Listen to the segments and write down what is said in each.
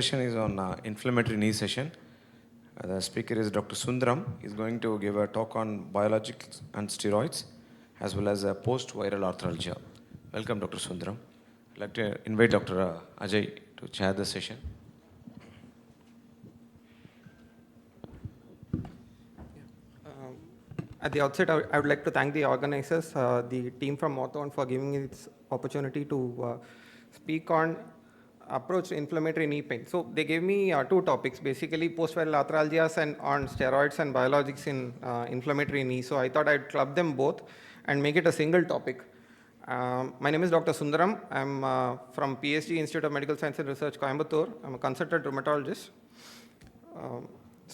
Session is on inflammatory knee session. The speaker is Dr. Sundaram. He's going to give a talk on biologics and steroids as well as post-viral arthralgia. Welcome, Dr. Sundaram. I'd like to invite Dr. Ajay to chair the session. At the outset, I would like to thank the organizers, the team from Ortho-One for giving me this opportunity to speak on approach to inflammatory knee pain. So they gave me two topics, basically post-viral arthralgias and on steroids and biologics in inflammatory knee. So I thought I'd club them both and make it a single topic. My name is Dr. Sundaram. I'm from PSG Institute of Medical Science and Research, Coimbatore. I'm a consultant rheumatologist.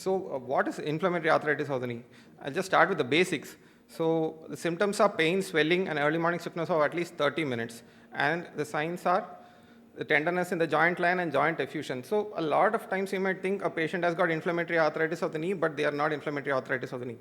What is inflammatory arthritis of the knee? I'll just start with the basics. So the symptoms are pain, swelling, and early morning stiffness of at least 30 minutes. And the signs are the tenderness in the joint line and joint effusion. So a lot of times you might think a patient has got inflammatory arthritis of the knee, but they are not inflammatory arthritis of the knee.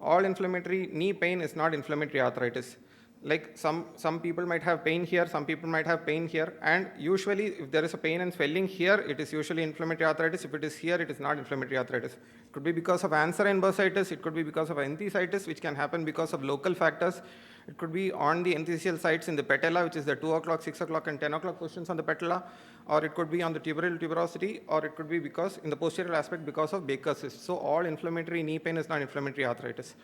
All inflammatory knee pain is not inflammatory arthritis. Like some people might have pain here, some people might have pain here, and usually if there is a pain and swelling here, it is usually inflammatory arthritis. If it is here, it is not inflammatory arthritis. It could be because of anserine bursitis, it could be because of enthesitis, which can happen because of local factors. It could be on the enthesial sites in the patella, which is the 2 o'clock, 6 o'clock, and 10 o'clock positions on the patella, or it could be on the tuberal tuberosity, or it could be because in the posterior aspect because of Baker's cyst. So all inflammatory knee pain is not inflammatory arthritis.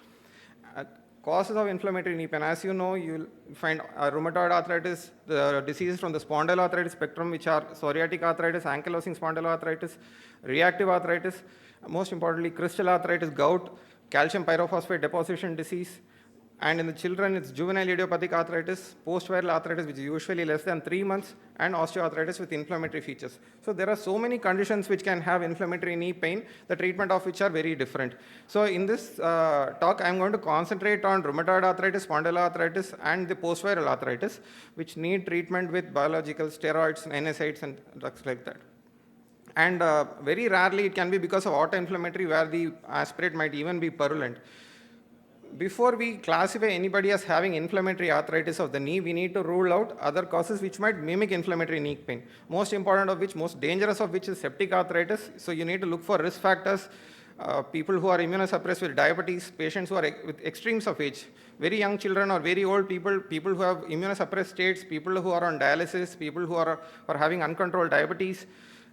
Causes of inflammatory knee pain, as you know, you'll find rheumatoid arthritis, the diseases from the spondyloarthritis spectrum, which are psoriatic arthritis, ankylosing spondyloarthritis, reactive arthritis, most importantly, crystal arthritis, gout, calcium pyrophosphate deposition disease, and in the children, it's juvenile idiopathic arthritis, post-viral arthritis, which is usually less than 3 months, and osteoarthritis with inflammatory features. So there are so many conditions which can have inflammatory knee pain, the treatment of which are very different. So in this talk, I'm going to concentrate on rheumatoid arthritis, spondyloarthritis, and the post-viral arthritis, which need treatment with biological steroids, NSAIDs, and drugs like that. And very rarely it can be because of autoinflammatory, where the aspirate might even be purulent. Before we classify anybody as having inflammatory arthritis of the knee, we need to rule out other causes which might mimic inflammatory knee pain. Most important of which, most dangerous of which is septic arthritis. So you need to look for risk factors, people who are immunosuppressed with diabetes, patients who are with extremes of age, very young children or very old people, people who have immunosuppressed states, people who are on dialysis, people who are having uncontrolled diabetes.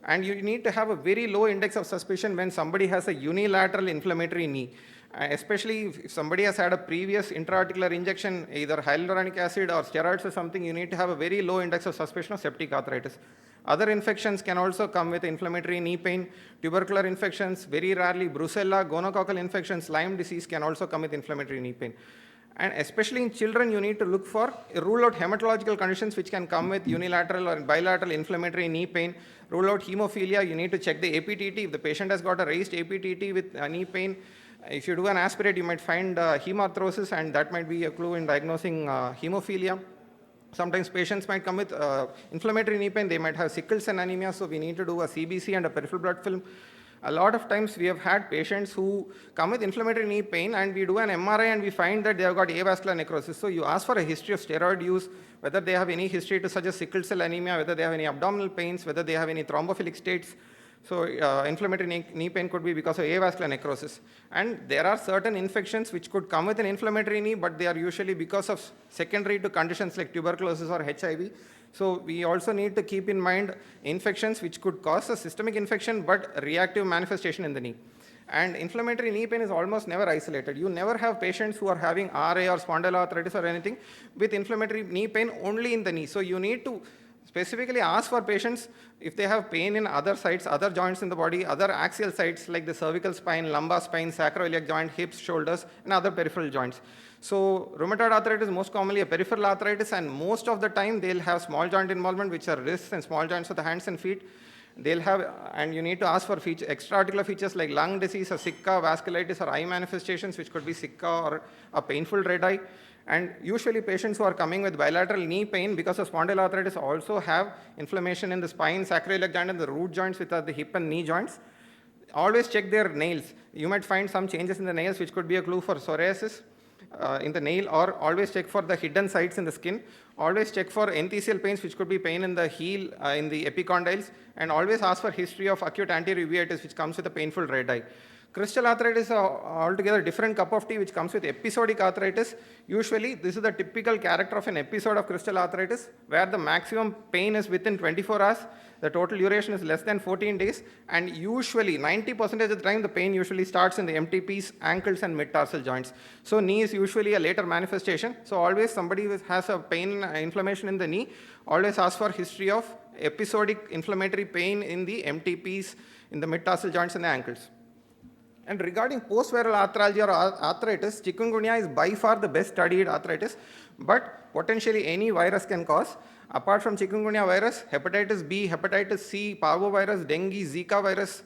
And you need to have a very low index of suspicion when somebody has a unilateral inflammatory knee. Especially if somebody has had a previous intra-articular injection, either hyaluronic acid or steroids or something, you need to have a very low index of suspicion of septic arthritis. Other infections can also come with inflammatory knee pain, tubercular infections, very rarely brucella, gonococcal infections, Lyme disease can also come with inflammatory knee pain. And especially in children, you need to look for, rule out hematological conditions which can come with unilateral or bilateral inflammatory knee pain. Rule out hemophilia, you need to check the APTT. If the patient has got a raised APTT with knee pain, if you do an aspirate, you might find hemarthrosis, and that might be a clue in diagnosing hemophilia. Sometimes patients might come with inflammatory knee pain, they might have sickle cell anemia, so we need to do a CBC and a peripheral blood film. A lot of times we have had patients who come with inflammatory knee pain and we do an MRI and we find that they have got avascular necrosis. So you ask for a history of steroid use, whether they have any history to such as sickle cell anemia, whether they have any abdominal pains, whether they have any thrombophilic states. So inflammatory knee pain could be because of avascular necrosis. And there are certain infections which could come with an inflammatory knee, but they are usually because of secondary to conditions like tuberculosis or HIV. So we also need to keep in mind infections which could cause a systemic infection but reactive manifestation in the knee. And inflammatory knee pain is almost never isolated. You never have patients who are having RA or spondyloarthritis or anything with inflammatory knee pain only in the knee. So you need to specifically ask for patients if they have pain in other sites, other joints in the body, other axial sites like the cervical spine, lumbar spine, sacroiliac joint, hips, shoulders, and other peripheral joints. So rheumatoid arthritis is most commonly a peripheral arthritis, and most of the time they'll have small joint involvement, which are wrists and small joints of the hands and feet. They'll have, and you need to ask for extra-articular features like lung disease or sicca, vasculitis, or eye manifestations, which could be sicca or a painful red eye. And usually patients who are coming with bilateral knee pain because of spondyloarthritis also have inflammation in the spine, sacroiliac joint, and the root joints, which are the hip and knee joints. Always check their nails. You might find some changes in the nails, which could be a clue for psoriasis in the nail, or always check for the hidden sites in the skin. Always check for enthesial pains, which could be pain in the heel, in the epicondyles, and always ask for history of acute anterior uveitis, which comes with a painful red eye. Crystal arthritis is altogether different cup of tea, which comes with episodic arthritis. Usually, this is the typical character of an episode of crystal arthritis, where the maximum pain is within 24 hours, the total duration is less than 14 days, and usually 90% of the time the pain usually starts in the MTPs, ankles and mid-tarsal joints. So knee is usually a later manifestation. So always somebody who has a pain, inflammation in the knee, always ask for history of episodic inflammatory pain in the MTPs, in the mid-tarsal joints and the ankles. And regarding post-viral arthralgia or arthritis, chikungunya is by far the best studied arthritis, but potentially any virus can cause. Apart from chikungunya virus, hepatitis B, hepatitis C, parvovirus, dengue, Zika virus,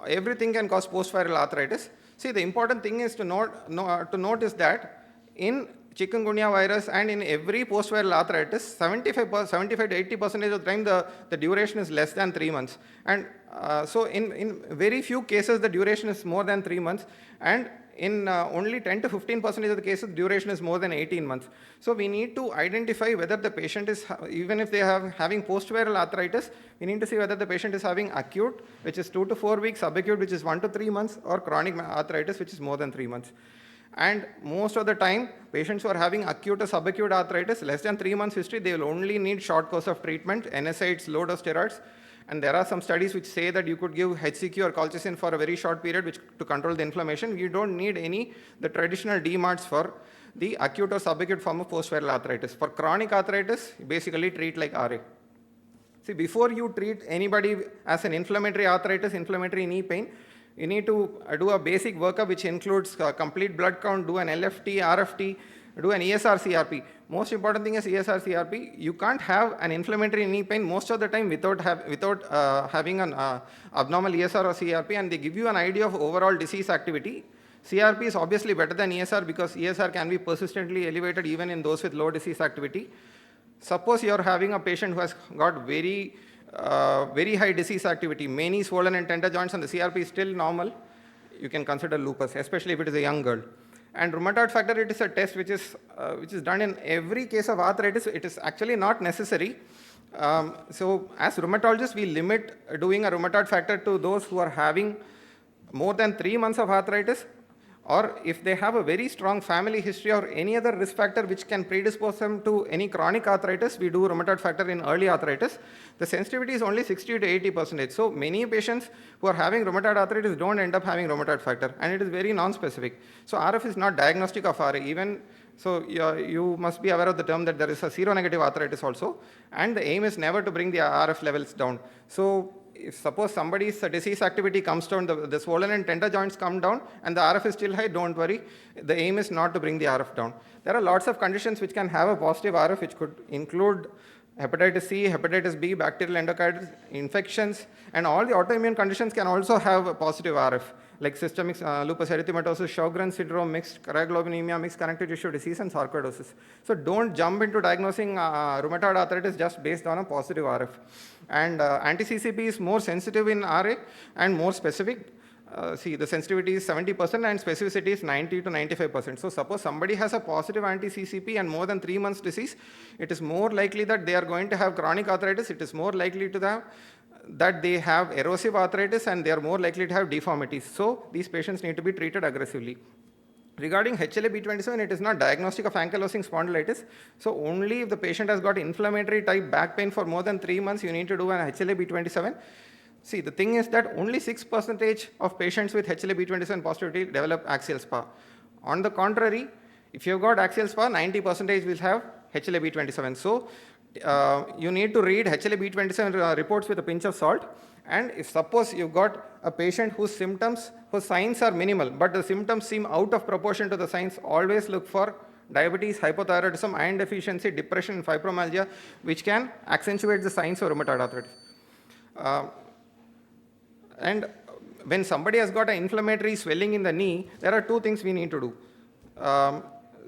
everything can cause post-viral arthritis. See, the important thing is to note is that in chikungunya virus and in every post-viral arthritis, 75 to 80% of the time the duration is less than 3 months. And so in very few cases the duration is more than 3 months, and in only 10 to 15% of the cases the duration is more than 18 months. So we need to identify whether the patient is, even if they are having post-viral arthritis, we need to see whether the patient is having acute, which is 2 to 4 weeks, subacute, which is 1 to 3 months, or chronic arthritis, which is more than 3 months. And most of the time, patients who are having acute or subacute arthritis, less than 3 months history, they will only need short course of treatment, NSAIDs, low dose steroids. And there are some studies which say that you could give HCQ or colchicine for a very short period to control the inflammation. You don't need the traditional DMARDs for the acute or subacute form of post-viral arthritis. For chronic arthritis, you basically treat like RA. See, before you treat anybody as an inflammatory arthritis, inflammatory knee pain, you need to do a basic workup which includes complete blood count, do an LFT, RFT, do an ESR-CRP. Most important thing is ESR-CRP. You can't have an inflammatory knee pain most of the time without having an abnormal ESR or CRP, and they give you an idea of overall disease activity. CRP is obviously better than ESR because ESR can be persistently elevated even in those with low disease activity. Suppose you are having a patient who has got very high disease activity, many swollen and tender joints, and the CRP is still normal, you can consider lupus, especially if it is a young girl. And rheumatoid factor, it is a test which is done in every case of arthritis. It is actually not necessary. So as rheumatologists, we limit doing a rheumatoid factor to those who are having more than 3 months of arthritis, or if they have a very strong family history or any other risk factor which can predispose them to any chronic arthritis, we do rheumatoid factor in early arthritis. The sensitivity is only 60 to 80%. So many patients who are having rheumatoid arthritis don't end up having rheumatoid factor, and it is very non-specific. So RF is not diagnostic of RA. Even so, you must be aware of the term that there is a seronegative arthritis also, and the aim is never to bring the RF levels down. So if suppose somebody's disease activity comes down, the swollen and tender joints come down, and the RF is still high, don't worry. The aim is not to bring the RF down. There are lots of conditions which can have a positive RF, which could include hepatitis C, hepatitis B, bacterial endocarditis, infections, and all the autoimmune conditions can also have a positive RF, like systemic lupus erythematosus, Sjogren's syndrome, mixed chorioglobulin, mixed connective tissue disease, and sarcoidosis. So don't jump into diagnosing rheumatoid arthritis just based on a positive RF. And anti-CCP is more sensitive in RA and more specific. See, the sensitivity is 70% and specificity is 90 to 95%. So suppose somebody has a positive anti-CCP and more than 3 months disease, it is more likely that they are going to have chronic arthritis. It is more likely to have that they have erosive arthritis, and they are more likely to have deformities. So these patients need to be treated aggressively. Regarding HLA-B27, it is not diagnostic of ankylosing spondylitis. So only if the patient has got inflammatory type back pain for more than 3 months, you need to do an HLA-B27. See, the thing is that only 6% of patients with HLA-B27 positivity develop axial SpA. On the contrary, if you've got axial SpA, 90% will have HLA-B27. So you need to read HLA-B27 reports with a pinch of salt. And if suppose you've got a patient whose signs are minimal, but the symptoms seem out of proportion to the signs, always look for diabetes, hypothyroidism, iron deficiency, depression, and fibromyalgia, which can accentuate the signs of rheumatoid arthritis. And when somebody has got an inflammatory swelling in the knee, there are 2 things we need to do.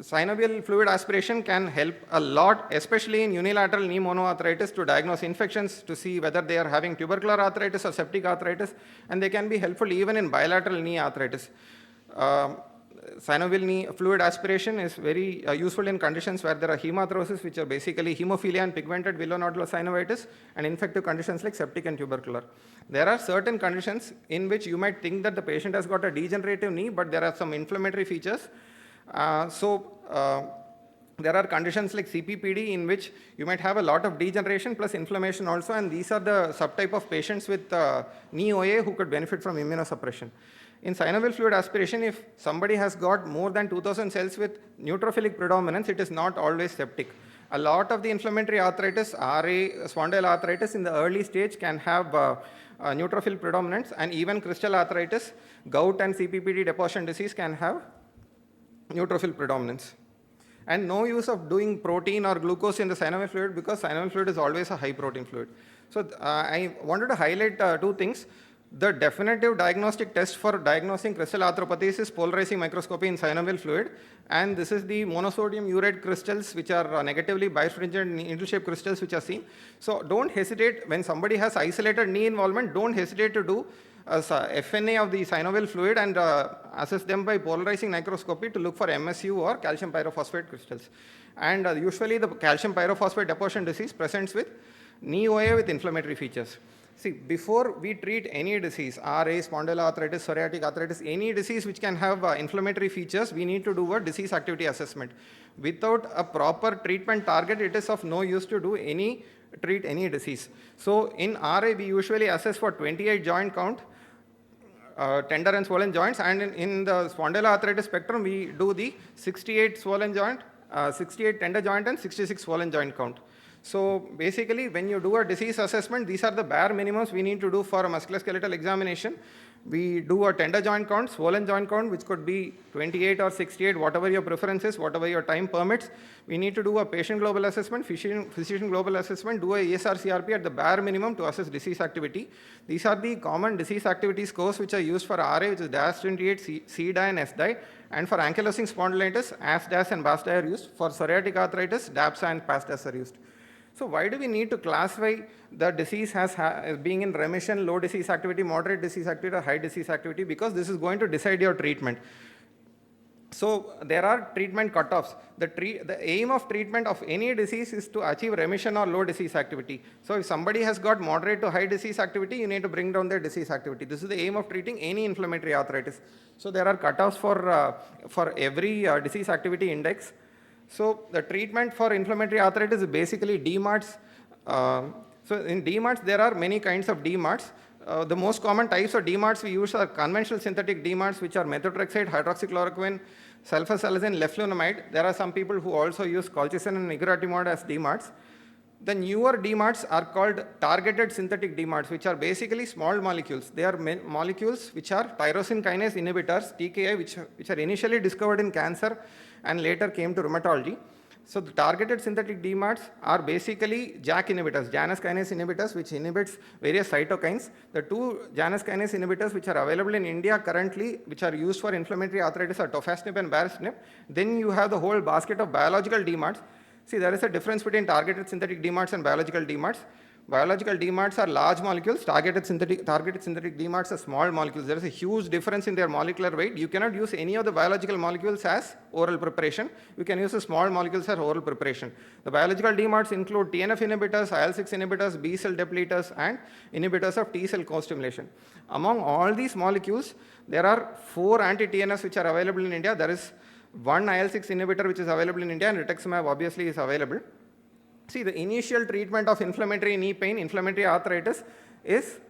Synovial fluid aspiration can help a lot, especially in unilateral knee monoarthritis, to diagnose infections, to see whether they are having tubercular arthritis or septic arthritis, and they can be helpful even in bilateral knee arthritis. synovial knee fluid aspiration is very useful in conditions where there are hemarthrosis, which are basically hemophilia and pigmented villonodular synovitis, and infective conditions like septic and tubercular. There are certain conditions in which you might think that the patient has got a degenerative knee, but there are some inflammatory features. There are conditions like CPPD in which you might have a lot of degeneration plus inflammation also, and these are the subtype of patients with knee OA who could benefit from immunosuppression. In synovial fluid aspiration, if somebody has got more than 2000 cells with neutrophilic predominance, it is not always septic. A lot of the inflammatory arthritis, RA, spondyloarthritis in the early stage can have neutrophil predominance, and even crystal arthritis, gout and CPPD deposition disease can have neutrophil predominance. And no use of doing protein or glucose in the synovial fluid, because synovial fluid is always a high protein fluid. So I wanted to highlight two things. The definitive diagnostic test for diagnosing crystal arthropathies is polarizing microscopy in synovial fluid, and this is the monosodium urate crystals, which are negatively birefringent needle-shaped crystals which are seen. So don't hesitate when somebody has isolated knee involvement, don't hesitate to do FNA of the synovial fluid and assess them by polarizing microscopy to look for MSU or calcium pyrophosphate crystals. And usually the calcium pyrophosphate deposition disease presents with knee OA with inflammatory features. See, before we treat any disease, RA, spondyloarthritis, psoriatic arthritis, any disease which can have inflammatory features, we need to do a disease activity assessment. Without a proper treatment target, it is of no use to treat any disease. So in RA, we usually assess for 28 joint count, tender and swollen joints, and in the spondyloarthritis spectrum, we do the 68 swollen joint, 68 tender joint, and 66 swollen joint count. So basically, when you do a disease assessment, these are the bare minimums we need to do for a musculoskeletal examination. We do a tender joint count, swollen joint count, which could be 28 or 68, whatever your preference is, whatever your time permits. We need to do a patient global assessment, physician global assessment, do a ESR-CRP at the bare minimum to assess disease activity. These are the common disease activity scores which are used for RA, which is DAS28, CDA, and SDI. And for ankylosing spondylitis, ASDAS and BASDAI are used. For psoriatic arthritis, DAPSA and PASDAS are used. So why do we need to classify the disease as being in remission, low disease activity, moderate disease activity, or high disease activity? Because this is going to decide your treatment. So there are treatment cutoffs. The aim of treatment of any disease is to achieve remission or low disease activity. So if somebody has got moderate to high disease activity, you need to bring down their disease activity. This is the aim of treating any inflammatory arthritis. So there are cutoffs for every disease activity index. So the treatment for inflammatory arthritis is basically DMARDs. So in DMARDs, there are many kinds of DMARDs. The most common types of DMARDs we use are conventional synthetic DMARDs, which are methotrexate, hydroxychloroquine, sulfasalazine, leflunomide. There are some people who also use colchicine and niguratimod as DMARDs. The newer DMARDs are called targeted synthetic DMARDs, which are basically small molecules. They are molecules which are tyrosine kinase inhibitors, TKI, which are initially discovered in cancer and later came to rheumatology. So the targeted synthetic DMARDs are basically JAK inhibitors, Janus kinase inhibitors, which inhibits various cytokines. The two Janus kinase inhibitors which are available in India currently, which are used for inflammatory arthritis, are tofacitinib and baricitinib. Then you have the whole basket of biological DMARDs. See, there is a difference between targeted synthetic DMARDs and biological DMARDs. Biological DMARDs are large molecules, targeted synthetic DMARDs are small molecules. There is a huge difference in their molecular weight. You cannot use any of the biological molecules as oral preparation. You can use the small molecules as oral preparation. The biological DMARDs include TNF inhibitors, IL-6 inhibitors, B cell depleters, and inhibitors of T cell co-stimulation. Among all these molecules, there are 4 anti-TNFs which are available in India. There is one IL-6 inhibitor which is available in India, and rituximab obviously is available. See, the initial treatment of inflammatory knee pain, inflammatory arthritis, is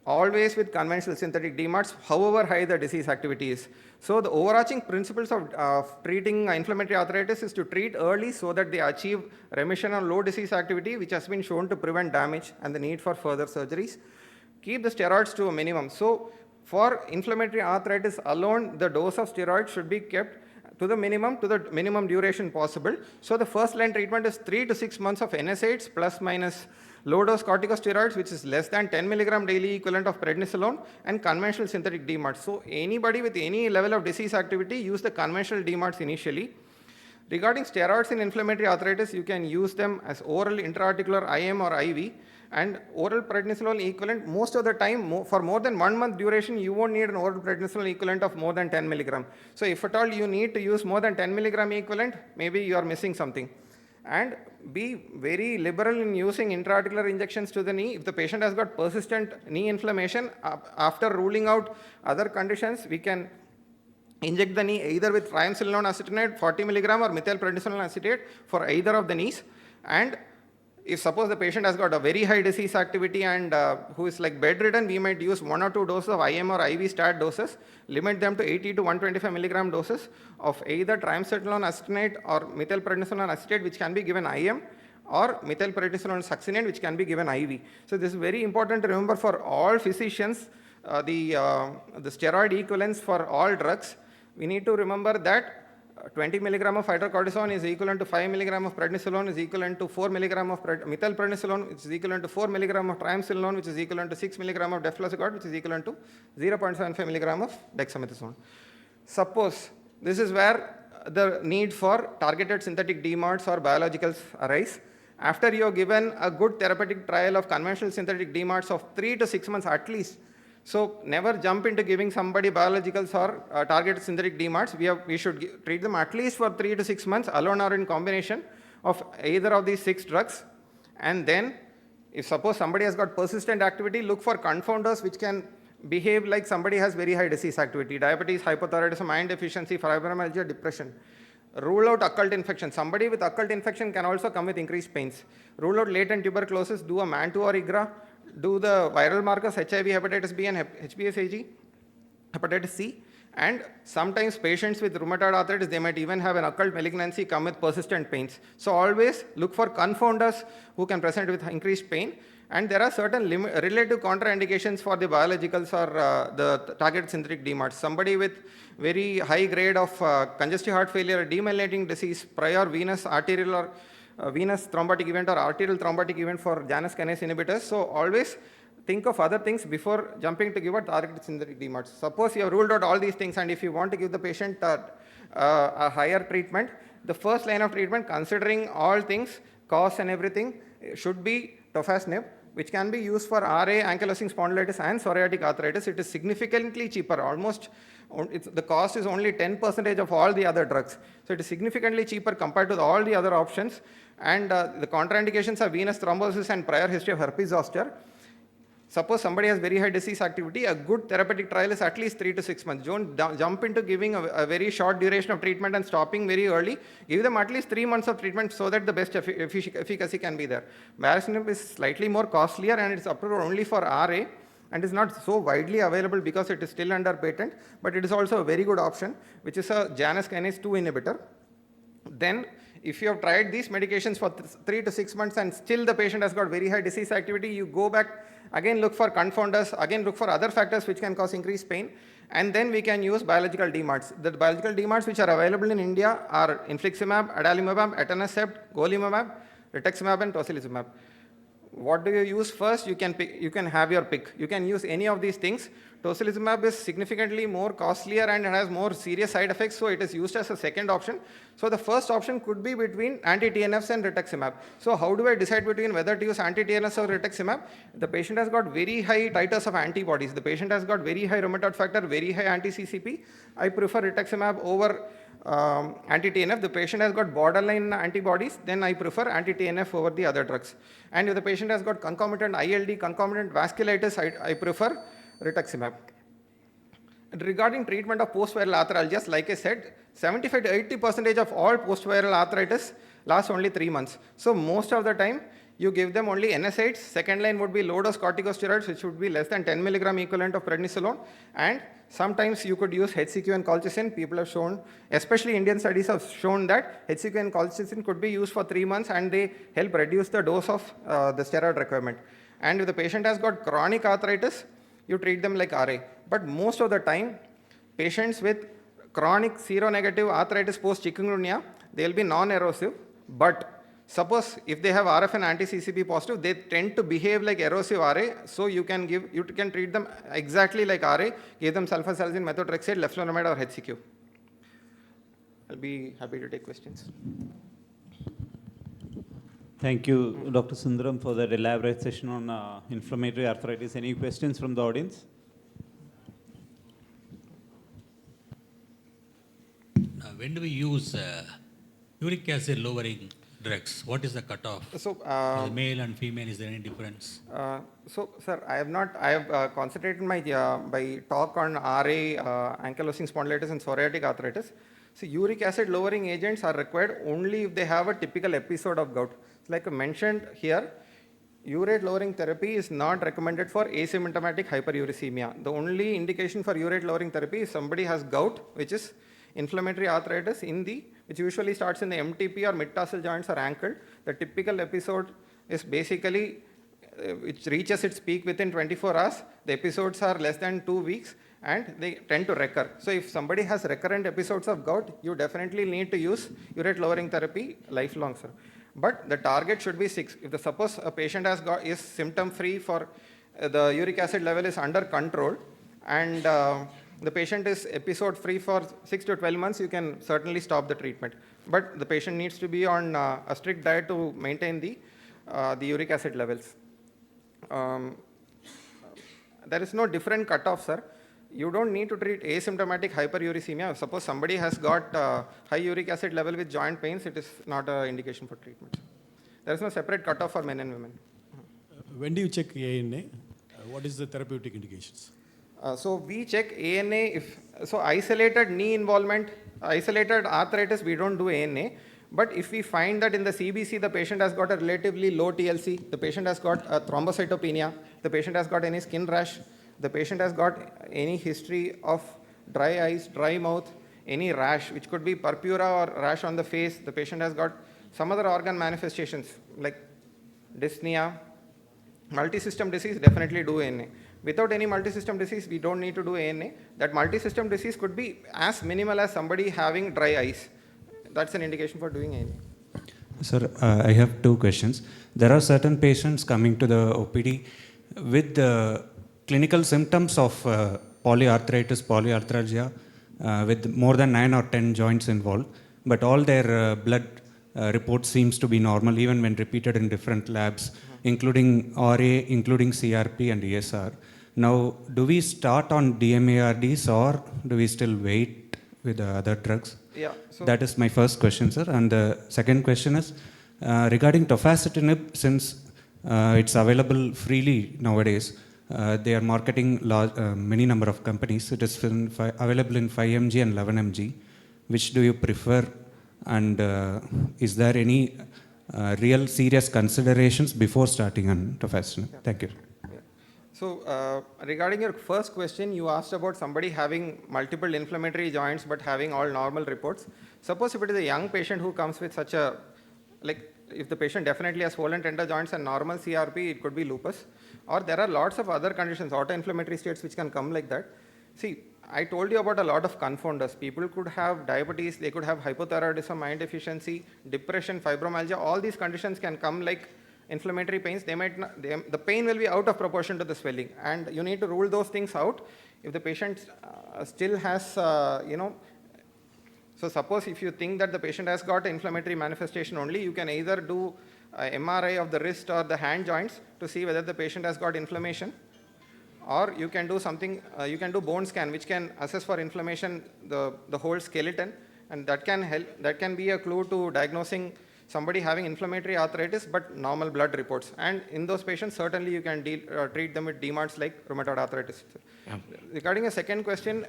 always with conventional synthetic DMARDs, however high the disease activity is. So the overarching principles of treating inflammatory arthritis is to treat early so that they achieve remission or low disease activity, which has been shown to prevent damage and the need for further surgeries. Keep the steroids to a minimum. So for inflammatory arthritis alone, the dose of steroids should be kept to the minimum duration possible. So the first line treatment is 3 to 6 months of NSAIDs plus minus low dose corticosteroids, which is less than 10 milligram daily equivalent of prednisolone, and conventional synthetic DMARDs. So anybody with any level of disease activity, use the conventional DMARDs initially. Regarding steroids in inflammatory arthritis, you can use them as oral, intraarticular, IM or IV. And oral prednisolone equivalent, most of the time, for more than 1 month duration, you won't need an oral prednisolone equivalent of more than 10 milligram. So if at all you need to use more than 10 milligram equivalent, maybe you are missing something. And be very liberal in using intra-articular injections to the knee. If the patient has got persistent knee inflammation, after ruling out other conditions, we can inject the knee either with triamcinolone acetonide 40 milligram or methylprednisolone acetate for either of the knees. And if suppose the patient has got a very high disease activity and who is like bedridden, we might use 1 or 2 doses of IM or IV stat doses, limit them to 80 to 125 milligram doses of either triamcinolone acetonide or methylprednisolone acetate, which can be given IM, or methylprednisolone succinate, which can be given IV. So this is very important to remember for all physicians, the steroid equivalents for all drugs. We need to remember that 20 milligram of hydrocortisone is equivalent to 5 milligram of prednisolone is equivalent to 4 milligram of methylprednisolone, which is equivalent to 4 milligram of triamcinolone, which is equivalent to 6 milligram of deflazacort, which is equivalent to 0.75 milligram of dexamethasone. Suppose this is where the need for targeted synthetic DMARDs or biologicals arise. After you have given a good therapeutic trial of conventional synthetic DMARDs of 3 to 6 months at least, so never jump into giving somebody biologicals or targeted synthetic DMARDs. We should treat them at least for 3 to 6 months alone or in combination of either of these 6 drugs. And then if suppose somebody has got persistent activity, look for confounders which can behave like somebody has very high disease activity, diabetes, hypothyroidism, iron deficiency, fibromyalgia, depression. Rule out occult infection. Somebody with occult infection can also come with increased pains. Rule out latent tuberculosis, do a MAN2 or IGRA, do the viral markers, HIV, hepatitis B and HBsAg, hepatitis C, and sometimes patients with rheumatoid arthritis, they might even have an occult malignancy come with persistent pains. So always look for confounders who can present with increased pain, and there are certain relative contraindications for the biologicals or the targeted synthetic DMARDs. Somebody with very high grade of congestive heart failure, demyelinating disease, prior venous arterial or venous thrombotic event or arterial thrombotic event for Janus kinase inhibitors. So always think of other things before jumping to give a targeted synthetic DMARDs. Suppose you have ruled out all these things, and if you want to give the patient a higher treatment, the first line of treatment, considering all things, cost and everything, should be tofacitinib, which can be used for RA, ankylosing spondylitis and psoriatic arthritis. It is significantly cheaper, the cost is only 10% of all the other drugs. So it is significantly cheaper compared to all the other options. And the contraindications are venous thrombosis and prior history of herpes zoster. Suppose somebody has very high disease activity, a good therapeutic trial is at least 3 to 6 months. Don't jump into giving a very short duration of treatment and stopping very early. Give them at least 3 months of treatment so that the best efficacy can be there. Baricitinib is slightly more costlier and it's approved only for RA and is not so widely available because it is still under patent, but it is also a very good option, which is a Janus kinase 2 inhibitor. Then if you have tried these medications for 3 to 6 months and still the patient has got very high disease activity, you go back, again look for confounders, again look for other factors which can cause increased pain, and then we can use biological DMARDs. The biological DMARDs which are available in India are infliximab, adalimumab, etanercept, golimumab, rituximab and tocilizumab. What do you use first? You can have your pick. You can use any of these things. Tocilizumab is significantly more costlier and it has more serious side effects, so it is used as a second option. So the first option could be between anti-TNFs and rituximab. So how do I decide between whether to use anti-TNFs or rituximab? The patient has got very high titers of antibodies. The patient has got very high rheumatoid factor, very high anti-CCP. I prefer rituximab over anti-TNF. The patient has got borderline antibodies, then I prefer anti-TNF over the other drugs. And if the patient has got concomitant ILD, concomitant vasculitis, I prefer rituximab. Regarding treatment of post-viral arthralgias, like I said, 75 to 80% of all post-viral arthritis lasts only 3 months. So most of the time, you give them only NSAIDs. Second line would be low-dose corticosteroids, which would be less than 10 milligram equivalent of prednisolone. And sometimes you could use HCQ and colchicine. People have shown, especially Indian studies have shown that HCQ and colchicine could be used for 3 months and they help reduce the dose of the steroid requirement. And if the patient has got chronic arthritis, you treat them like RA. But most of the time, patients with chronic seronegative arthritis post-chikungunya, they will be non-erosive. But suppose if they have RF and anti-CCP positive, they tend to behave like erosive RA. So you can treat them exactly like RA. Give them sulfasalazine, methotrexate, leflunomide or HCQ. I'll be happy to take questions. Thank you, Dr. Sundaram, for that elaborate session on inflammatory arthritis. Any questions from the audience? When do we use uric acid lowering drugs? What is the cutoff? So, For the male and female, is there any difference? Sir, I have concentrated my by talk on RA, ankylosing spondylitis and psoriatic arthritis. So, uric acid lowering agents are required only if they have a typical episode of gout. Like I mentioned here, urate lowering therapy is not recommended for asymptomatic hyperuricemia. The only indication for urate lowering therapy is somebody has gout, which is inflammatory arthritis which usually starts in the MTP or mid-tarsal joints or ankle. The typical episode is basically which reaches its peak within 24 hours. The episodes are less than 2 weeks and they tend to recur. So if somebody has recurrent episodes of gout, you definitely need to use urate lowering therapy lifelong, sir. But the target should be 6. If suppose a patient is symptom free for the uric acid level is under control and the patient is episode free for 6 to 12 months, you can certainly stop the treatment. But the patient needs to be on a strict diet to maintain the uric acid levels. There is no different cutoff, sir. You don't need to treat asymptomatic hyperuricemia. Suppose somebody has got high uric acid level with joint pains, it is not an indication for treatment. There is no separate cutoff for men and women. When do you check ANA? What is the therapeutic indications? So we check ANA isolated knee involvement, isolated arthritis, we don't do ANA. But if we find that in the CBC, the patient has got a relatively low TLC, the patient has got a thrombocytopenia, the patient has got any skin rash, the patient has got any history of dry eyes, dry mouth, any rash, which could be purpura or rash on the face, the patient has got some other organ manifestations like dyspnea, multisystem disease, definitely do ANA. Without any multisystem disease, we don't need to do ANA. That multisystem disease could be as minimal as somebody having dry eyes. That's an indication for doing ANA. Sir, I have 2 questions. There are certain patients coming to the OPD with the clinical symptoms of polyarthritis, polyarthralgia, with more than 9 or 10 joints involved, but all their blood reports seems to be normal even when repeated in different labs, including RA, including CRP and ESR. Now, do we start on DMARDs or do we still wait with the other drugs? Yeah. So that is my first question, sir. And the second question is regarding tofacitinib, since it's available freely nowadays, they are marketing many number of companies. It is available in 5 mg and 11 mg. Which do you prefer? And is there any real serious considerations before starting on tofacitinib? Yeah. Thank you. Yeah. So regarding your first question, you asked about somebody having multiple inflammatory joints but having all normal reports. Suppose if it is a young patient who comes with such a, like if the patient definitely has swollen tender joints and normal CRP, it could be lupus. Or there are lots of other conditions, autoinflammatory states which can come like that. See, I told you about a lot of confounders. People could have diabetes, they could have hypothyroidism, iron deficiency, depression, fibromyalgia. All these conditions can come like inflammatory pains. They might not, the pain will be out of proportion to the swelling, and you need to rule those things out. If the patient still has, so suppose if you think that the patient has got inflammatory manifestation only, you can either do MRI of the wrist or the hand joints to see whether the patient has got inflammation, or you can do something, you can do bone scan which can assess for inflammation the whole skeleton, and that can help, that can be a clue to diagnosing somebody having inflammatory arthritis but normal blood reports. And in those patients, certainly you can treat them with DMARDs like rheumatoid arthritis. Yeah. Regarding a second question,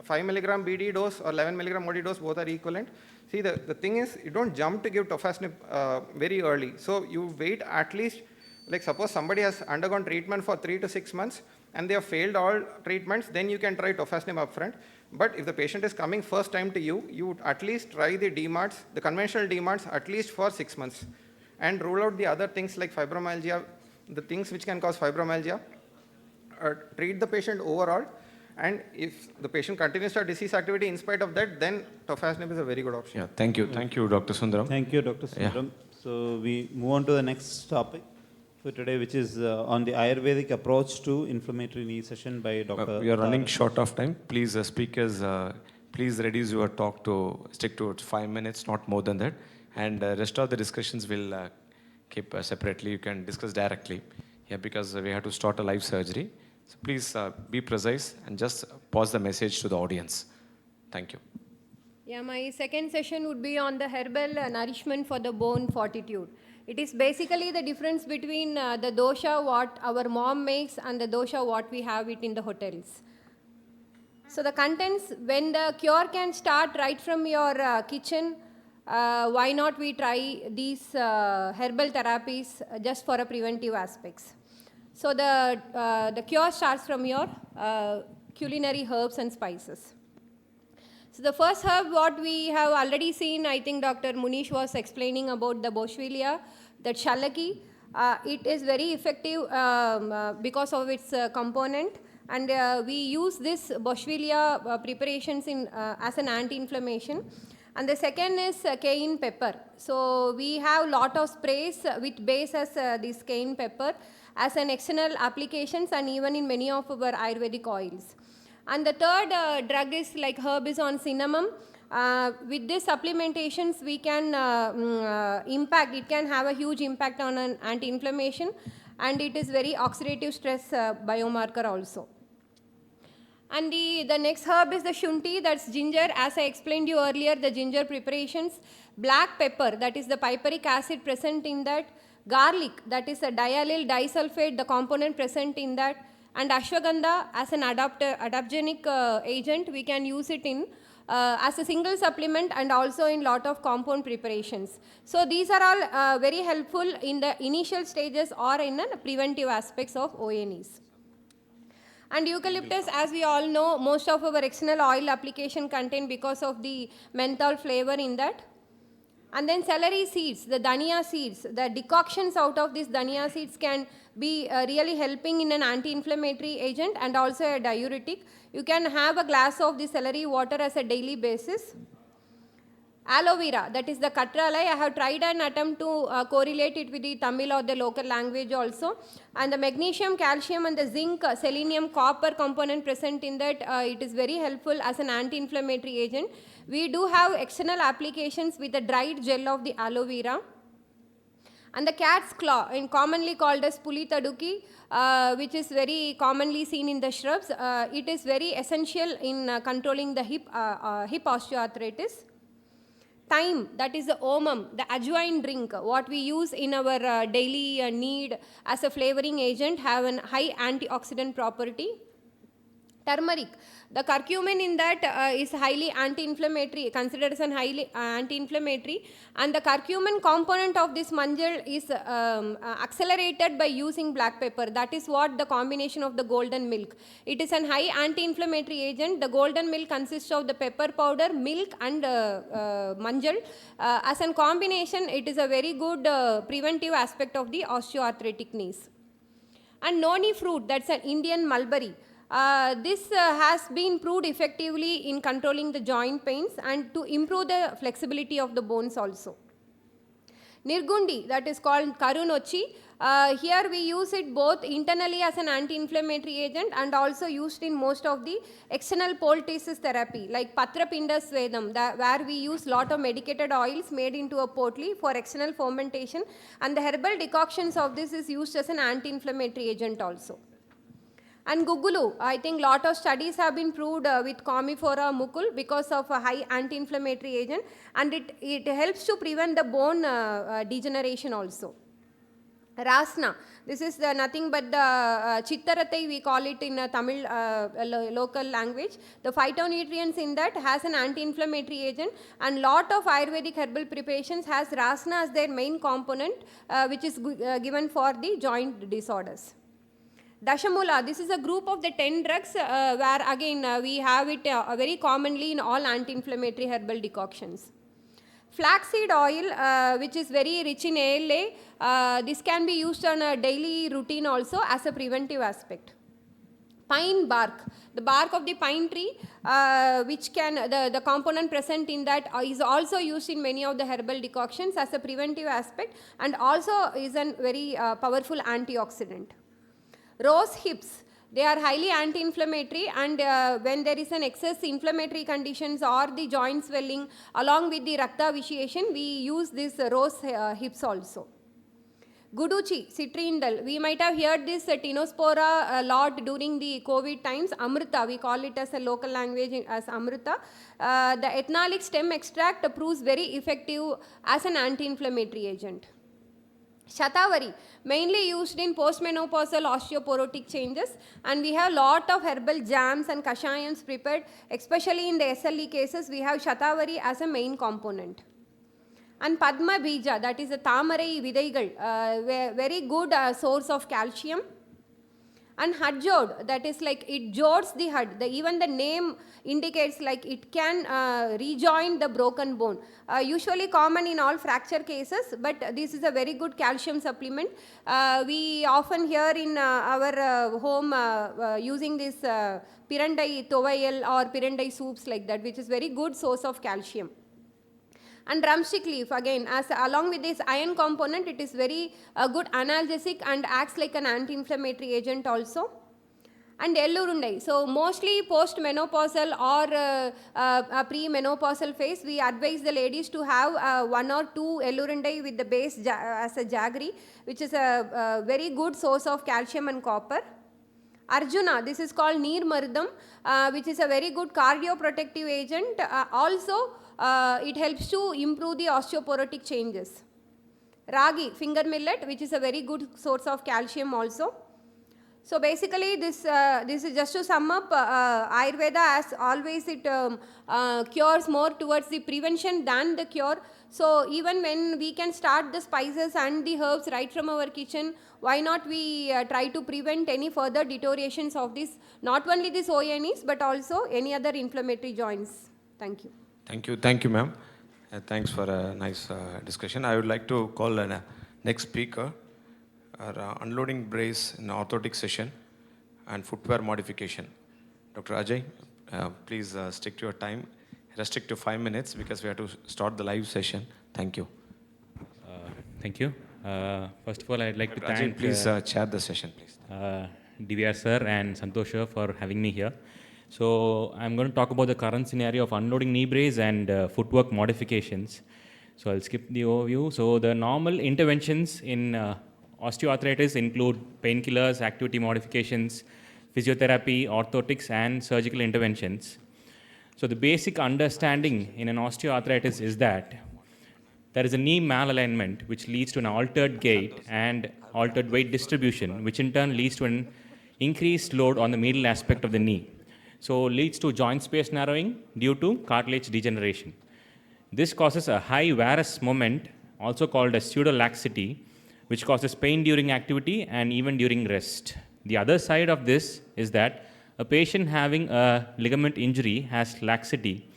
5 milligram BD dose or 11 milligram OD dose, both are equivalent. See, the thing is, you don't jump to give tofacitinib very early. So you wait at least, like suppose somebody has undergone treatment for 3 to 6 months and they have failed all treatments, then you can try tofacitinib upfront. But if the patient is coming first time to you, you would at least try the DMARDs, the conventional DMARDs at least for 6 months, and rule out the other things like fibromyalgia, the things which can cause fibromyalgia, treat the patient overall, and if the patient continues to have disease activity in spite of that, then tofacitinib is a very good option. Yeah, thank you. Thank you, Dr. Sundaram. Thank you, Dr. Sundaram. Yeah. So we move on to the next topic for today, which is on the Ayurvedic approach to inflammatory knee session by Dr. We are running short of time. Please, speakers, please reduce your talk to stick to 5 minutes, not more than that. And rest of the discussions will keep separately. You can discuss directly here because we have to start a live surgery. So please be precise and just pause the message to the audience. Thank you. Yeah, my second session would be on the herbal nourishment for the bone fortitude. It is basically the difference between the dosha what our mom makes and the dosha what we have it in the hotels. So the contents, when the cure can start right from your kitchen, why not we try these herbal therapies just for a preventive aspects. So the cure starts from your culinary herbs and spices. So the first herb what we have already seen, I think Dr. Munish was explaining about the Boswellia, that shallaki. It is very effective because of its component, and we use this Boswellia preparations in, as an anti-inflammation. And the second is cayenne pepper. So we have lot of sprays with base as this cayenne pepper as an external applications and even in many of our Ayurvedic oils. And the third drug is like herb is on cinnamon. With this supplementations, we can impact, it can have a huge impact on an anti-inflammation, and it is very oxidative stress biomarker also. And the next herb is the shunti, that's ginger. As I explained you earlier, the ginger preparations. Black pepper, that is the piperic acid present in that. Garlic, that is a diallyl disulfate, the component present in that. And ashwagandha as an adaptogenic agent, we can use it in as a single supplement and also in lot of compound preparations. So these are all very helpful in the initial stages or in the preventive aspects of ONEs. And eucalyptus, as we all know, most of our external oil application contain because of the menthol flavor in that. And then celery seeds, the dhania seeds, the decoctions out of these dhania seeds can be really helping in an anti-inflammatory agent and also a diuretic. You can have a glass of the celery water as a daily basis. Aloe vera, that is the katralai. I have tried an attempt to correlate it with the Tamil or the local language also. And the magnesium, calcium and the zinc, selenium, copper component present in that, it is very helpful as an anti-inflammatory agent. We do have external applications with the dried gel of the aloe vera. And the cat's claw, commonly called as pulitaduki, which is very commonly seen in the shrubs. It is very essential in controlling the hip osteoarthritis. Thyme, that is the omum, the ajwain drink, what we use in our daily need as a flavoring agent, have a high antioxidant property. Turmeric, the curcumin in that is highly anti-inflammatory, considered as an highly anti-inflammatory, and the curcumin component of this manjal is accelerated by using black pepper. That is what the combination of the golden milk. It is an high anti-inflammatory agent. The golden milk consists of the pepper powder, milk and manjal. As a combination, it is a very good preventive aspect of the osteoarthritic knees. And noni fruit, that's an Indian mulberry. This has been proved effectively in controlling the joint pains and to improve the flexibility of the bones also. Nirgundi, that is called karunochi. Here we use it both internally as an anti-inflammatory agent and also used in most of the external poultices therapy like Patrapinda Svedam, where we use lot of medicated oils made into a potli for external fermentation, and the herbal decoctions of this is used as an anti-inflammatory agent also. And gugulu, I think lot of studies have been proved with Commiphora mucul because of a high anti-inflammatory agent, and it helps to prevent the bone degeneration also. Rasna, this is nothing but the chittarathai, we call it in Tamil local language. The phytonutrients in that has an anti-inflammatory agent, and lot of Ayurvedic herbal preparations has rasna as their main component, which is given for the joint disorders. Dashamula, this is a group of the 10 drugs where again we have it very commonly in all anti-inflammatory herbal decoctions. Flaxseed oil, which is very rich in ALA, this can be used on a daily routine also as a preventive aspect. Pine bark, the bark of the pine tree, which can, the component present in that is also used in many of the herbal decoctions as a preventive aspect and also is a very powerful antioxidant. Rose hips, they are highly anti-inflammatory, and when there is an excess inflammatory conditions or the joint swelling along with the rakta vitiation, we use this rose hips also. Guduchi, citrindal. We might have heard this tinospora a lot during the COVID times. Amrita, we call it as a local language as Amrita. The ethanolic stem extract proves very effective as an anti-inflammatory agent. Shatavari, mainly used in postmenopausal osteoporotic changes, and we have lot of herbal jams and kashayams prepared, especially in the SLE cases. We have Shatavari as a main component. And Padma Bija, that is a Tamarai Vidaigal, very good source of calcium. And Hadjod, that is like it jodes the hud. Even the name indicates like it can rejoin the broken bone. Usually common in all fracture cases, but this is a very good calcium supplement. We often hear in our home using this Pirandai Tovayal or Pirandai soups like that, which is very good source of calcium. And drumstick leaf, again, as along with this iron component, it is very good analgesic and acts like an anti-inflammatory agent also. And ellurundai, so mostly post-menopausal or pre-menopausal phase, we advise the ladies to have 1 or 2 ellurundai with the base as a jaggery, which is a very good source of calcium and copper. Arjuna, this is called Neer Mardam, which is a very good cardioprotective agent. Also, it helps to improve the osteoporotic changes. Ragi, finger millet, which is a very good source of calcium also. So basically, this is just to sum up, Ayurveda, as always, it cures more towards the prevention than the cure. So even when we can start the spices and the herbs right from our kitchen, why not we try to prevent any further deteriorations of this, not only this ONEs, but also any other inflammatory joints. Thank you. Thank you, ma'am. Thanks for a nice discussion. I would like to call the next speaker, our unloading brace in orthotic session and footwear modification. Dr. Ajay, please stick to your time. Restrict to 5 minutes because we have to start the live session. Thank you. Thank you. First of all, I'd like Dr. to thank Ajay, please chair the session, please. DVR sir and Santosha for having me here. So I'm going to talk about the current scenario of unloading knee brace and footwork modifications. So I'll skip the overview. So the normal interventions in osteoarthritis include painkillers, activity modifications, physiotherapy, orthotics, and surgical interventions. So the basic understanding in an osteoarthritis is that there is a knee malalignment which leads to an altered gait and altered weight distribution, which in turn leads to an increased load on the medial aspect of the knee. So leads to joint space narrowing due to cartilage degeneration. This causes a high varus moment, also called as pseudolaxity, which causes pain during activity and even during rest. The other side of this is that a patient having a ligament injury has laxity.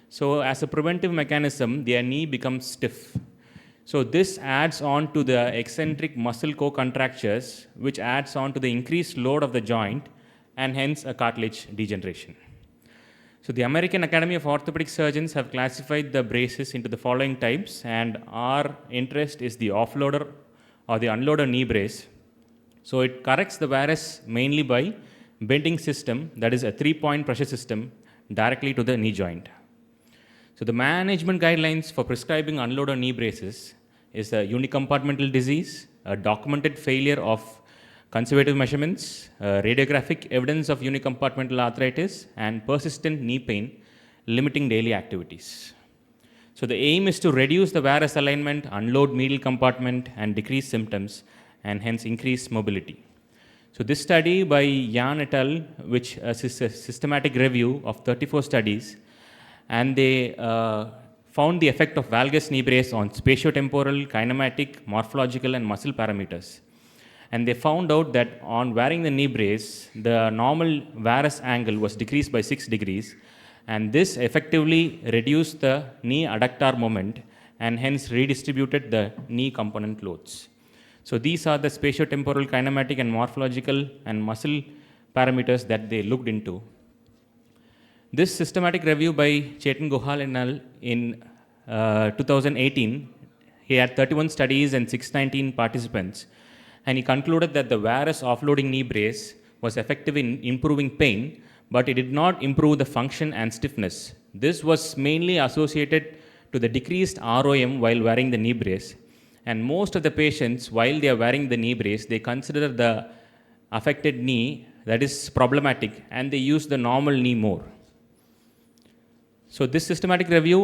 So as a preventive mechanism, their knee becomes stiff. So this adds on to the eccentric muscle co-contractures, which adds on to the increased load of the joint and hence a cartilage degeneration. So the American Academy of Orthopedic Surgeons have classified the braces into the following types, and our interest is the offloader or the unloader knee brace. So it corrects the varus mainly by bending system, that is a 3-point pressure system directly to the knee joint. So the management guidelines for prescribing unloader knee braces is a unicompartmental disease, a documented failure of conservative measurements, radiographic evidence of unicompartmental arthritis, and persistent knee pain limiting daily activities. So the aim is to reduce the varus alignment, unload medial compartment, and decrease symptoms, and hence increase mobility. So this study by Yan et al., which is a systematic review of 34 studies, and they found the effect of valgus knee brace on spatiotemporal, kinematic, morphological, and muscle parameters. And they found out that on wearing the knee brace, the normal varus angle was decreased by 6 degrees, and this effectively reduced the knee adductor moment and hence redistributed the knee component loads. So these are the spatiotemporal, kinematic, and morphological and muscle parameters that they looked into. This systematic review by Chetan Gohal et al. In 2018, he had 31 studies and 619 participants, and he concluded that the varus offloading knee brace was effective in improving pain, but it did not improve the function and stiffness. This was mainly associated to the decreased ROM while wearing the knee brace, And most of the patients, while they are wearing the knee brace, they consider the affected knee that is problematic and they use the normal knee more. So this systematic review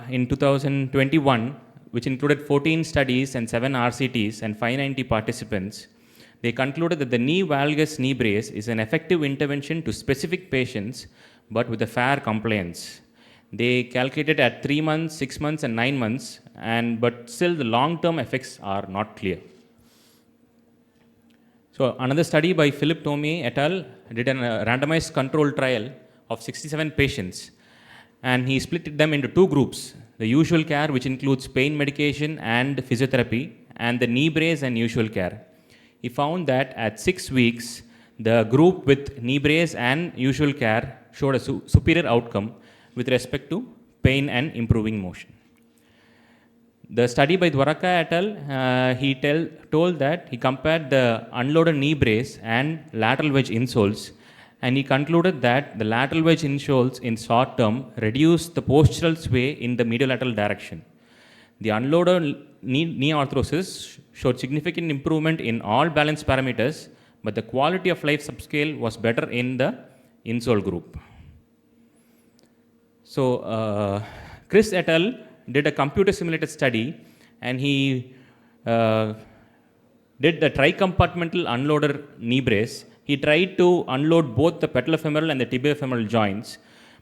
in 2021, which included 14 studies and 7 RCTs and 590 participants, they concluded that the knee valgus knee brace is an effective intervention to specific patients, but with a fair compliance. They calculated at 3 months, 6 months, and 9 months, but still the long-term effects are not clear. So another study by Philip Tomei et al. Did a randomized control trial of 67 patients, and he split them into 2 groups: the usual care, which includes pain medication and physiotherapy, and the knee brace and usual care. He found that at 6 weeks, the group with knee brace and usual care showed a superior outcome with respect to pain and improving motion. The study by Dwaraka et al., he told that he compared the unloaded knee brace and lateral wedge insoles, and he concluded that the lateral wedge insoles in short term reduced the postural sway in the mediolateral direction. The unloaded knee arthrosis showed significant improvement in all balance parameters, but the quality of life subscale was better in the insole group. So, Chris et al. Did a computer simulated study, and he did the tricompartmental unloader knee brace. He tried to unload both the patellofemoral and the tibiofemoral joints,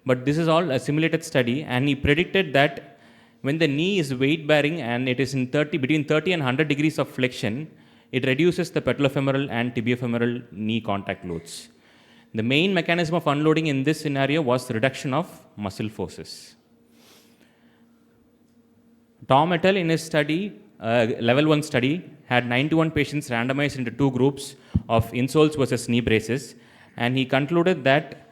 but this is all a simulated study, and he predicted that when the knee is weight bearing and it is in between 30 and 100 degrees of flexion, it reduces the patellofemoral and tibiofemoral knee contact loads. The main mechanism of unloading in this scenario was reduction of muscle forces. Tom et al. In his study, level 1 study, had 91 patients randomized into 2 groups of insoles versus knee braces, and he concluded that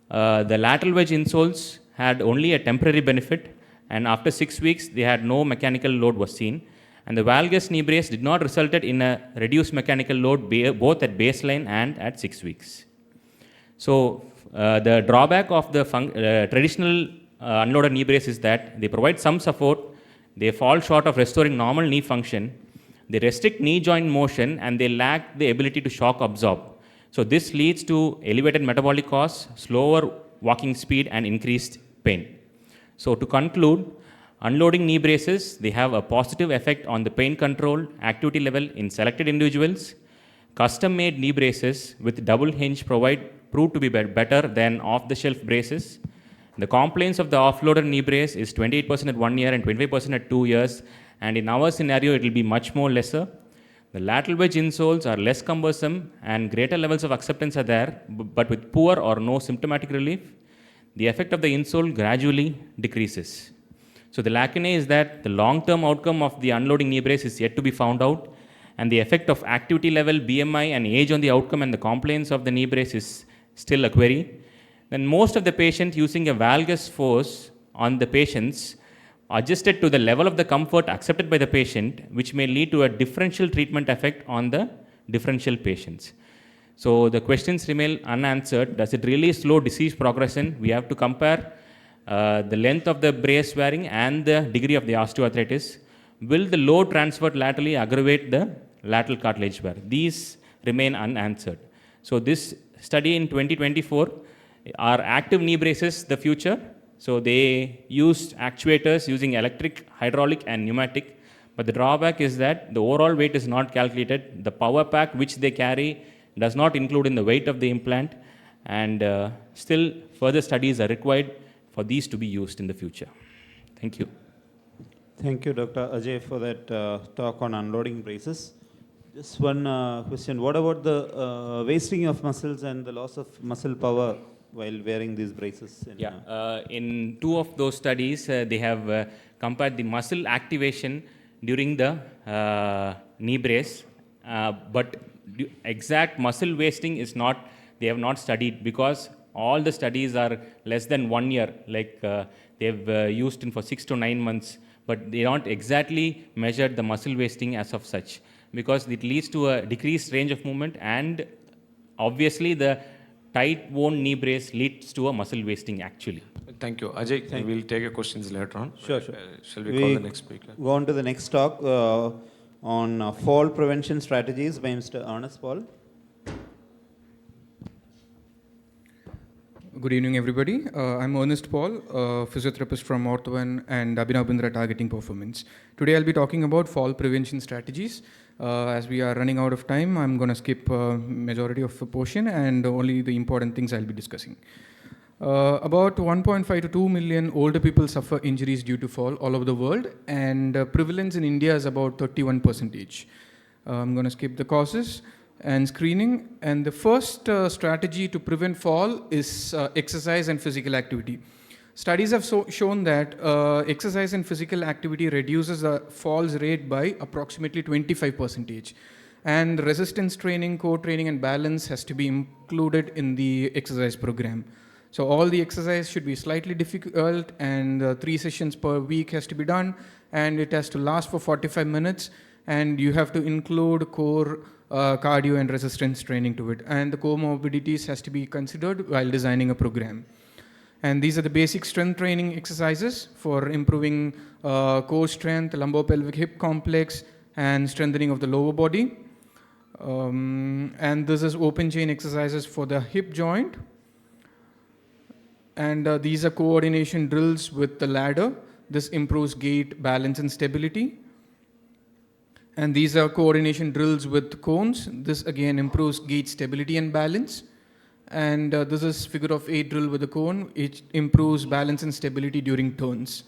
the lateral wedge insoles had only a temporary benefit, and after 6 weeks they had no mechanical load was seen, and the valgus knee brace did not result in a reduced mechanical load both at baseline and at 6 weeks. So the drawback of the traditional unloaded knee brace is that they provide some support, they fall short of restoring normal knee function, they restrict knee joint motion, and they lack the ability to shock absorb. So this leads to elevated metabolic costs, slower walking speed, and increased pain. So to conclude, unloading knee braces, they have a positive effect on the pain control, activity level in selected individuals. Custom-made knee braces with double hinge prove to be better than off-the-shelf braces. The complaints of the offloaded knee brace is 28% at 1 year and 25% at 2 years, and in our scenario, it will be much more lesser. The lateral wedge insoles are less cumbersome and greater levels of acceptance are there, but with poor or no symptomatic relief. The effect of the insole gradually decreases. So the lacunae is that the long-term outcome of the unloading knee brace is yet to be found out, and the effect of activity level, BMI, and age on the outcome and the complaints of the knee brace is still a query. Then most of the patients using a valgus force on the patients adjusted to the level of the comfort accepted by the patient, which may lead to a differential treatment effect on the differential patients. So the questions remain unanswered. Does it really slow disease progression? We have to compare the length of the brace wearing and the degree of the osteoarthritis. Will the load transferred laterally aggravate the lateral cartilage wear? These remain unanswered. So this study in 2024, are active knee braces the future? So they used actuators using electric, hydraulic, and pneumatic, but the drawback is that the overall weight is not calculated. The power pack which they carry does not include in the weight of the implant, and still further studies are required for these to be used in the future. Thank you. Thank you, Dr. Ajay, for that talk on unloading braces. Just one question. What about the wasting of muscles and the loss of muscle power while wearing these braces? In 2 of those studies, they have compared the muscle activation during the knee brace, but exact muscle wasting is not, they have not studied, because all the studies are less than 1 year, like they've used it for 6 to 9 months, but they don't exactly measure the muscle wasting as of such, because it leads to a decreased range of movement, and obviously the tight worn knee brace leads to a muscle wasting actually. Thank you. Ajay, we'll take your questions later on. Sure, sure. Shall we call the next speaker? Go on to the next talk on fall prevention strategies by Mr. Ernest Paul. Good evening, everybody. I'm Ernest Paul, a physiotherapist from Ortho-One and Abhinav Bindra Targeting Performance. Today I'll be talking about fall prevention strategies. As we are running out of time, I'm going to skip majority of the portion and only the important things I'll be discussing. About 1.5 to 2 million older people suffer injuries due to fall all over the world, and prevalence in India is about 31%. I'm going to skip the causes and screening. And the first strategy to prevent fall is exercise and physical activity. Studies have shown that exercise and physical activity reduces the falls rate by approximately 25%. And resistance training, core training, and balance has to be included in the exercise program. So all the exercise should be slightly difficult, and 3 sessions per week has to be done, and it has to last for 45 minutes, and you have to include core cardio and resistance training to it. And the comorbidities has to be considered while designing a program. And these are the basic strength training exercises for improving core strength, lumbar-pelvic hip complex, and strengthening of the lower body. And this is open chain exercises for the hip joint. And these are coordination drills with the ladder. This improves gait, balance, and stability. And these are coordination drills with cones. This again improves gait, stability, and balance. And this is figure of 8 drill with a cone. It improves balance and stability during turns.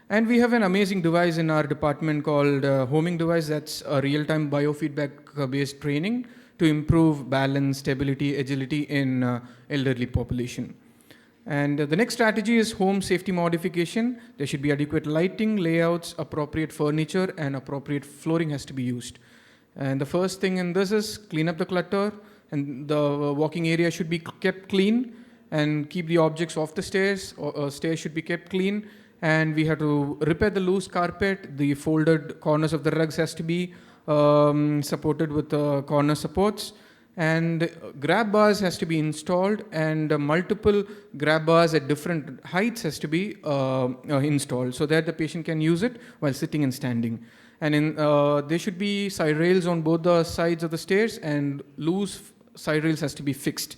And we have an amazing device in our department called homing device. That's a real-time biofeedback-based training to improve balance, stability, agility in elderly population. And the next strategy is home safety modification. There should be adequate lighting, layouts, appropriate furniture, and appropriate flooring has to be used. And the first thing in this is clean up the clutter, and the walking area should be kept clean, and keep the objects off the stairs. Stairs should be kept clean, and we have to repair the loose carpet. The folded corners of the rugs has to be supported with corner supports. And grab bars has to be installed, and multiple grab bars at different heights has to be installed so that the patient can use it while sitting and standing. And there should be side rails on both the sides of the stairs, and loose side rails has to be fixed.